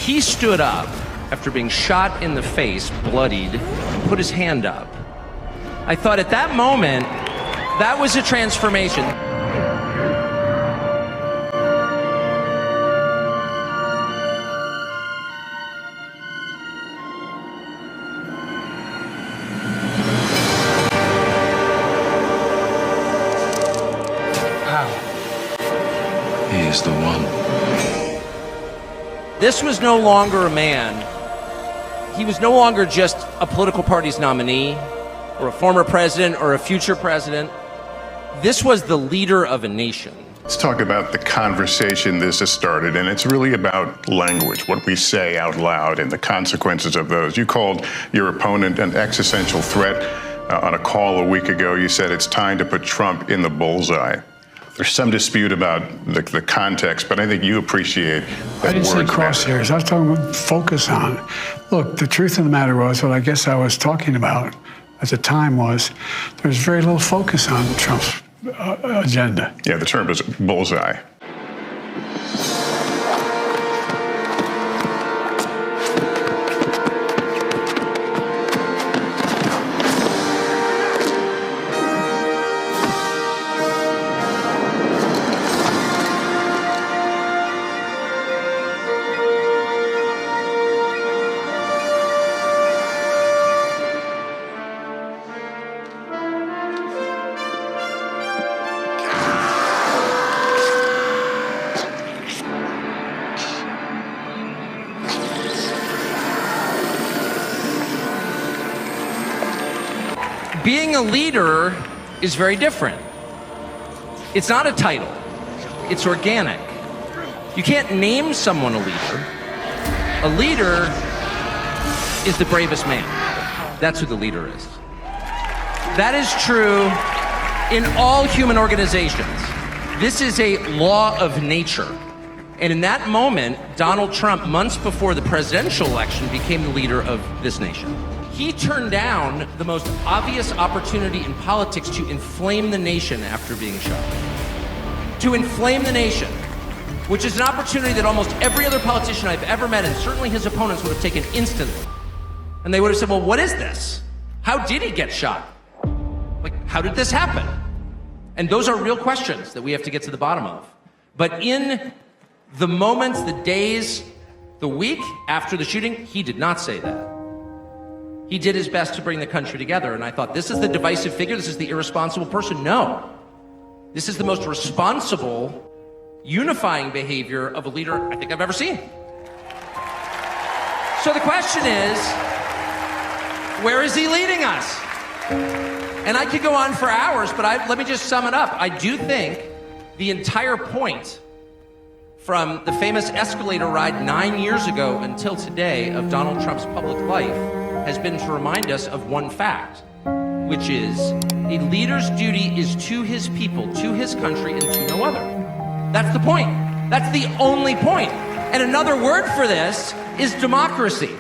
he stood up after being shot in the face, bloodied, and put his hand up. I thought at that moment, that was a transformation. He is the one. This was no longer a man. He was no longer just a political party's nominee, or a former president, or a future president. This was the leader of a nation. Let's talk about the conversation this has started, and it's really about language, what we say out loud and the consequences of those. You called your opponent an existential threat on a call a week ago. You said it's time to put Trump in the bullseye. There's some dispute about the context, but I think you appreciate that. I didn't say crosshairs. I was talking about focus on. Look, the truth of the matter was, what I guess I was talking about at the time was, there's very little focus on Trump's agenda. Yeah, the term is bullseye. Being a leader is very different. It's not a title. It's organic. You can't name someone a leader. A leader is the bravest man. That's who the leader is. That is true in all human organizations. This is a law of nature. And in that moment, Donald Trump, months before the presidential election, became the leader of this nation. He turned down the most obvious opportunity in politics to inflame the nation after being shot. To inflame the nation, which is an opportunity that almost every other politician I've ever met, and certainly his opponents, would have taken instantly. And they would have said, well, what is this? How did he get shot? Like, how did this happen? And those are real questions that we have to get to the bottom of. But in the moments, the days, the week after the shooting, he did not say that. He did his best to bring the country together, and I thought, this is the divisive figure, this is the irresponsible person. No. This is the most responsible, unifying behavior of a leader I think I've ever seen. So the question is, where is he leading us? And I could go on for hours, but let me just sum it up. I do think the entire point from the famous escalator ride 9 years ago until today of Donald Trump's public life has been to remind us of one fact, which is a leader's duty is to his people, to his country, and to no other. That's the point. That's the only point. And another word for this is democracy.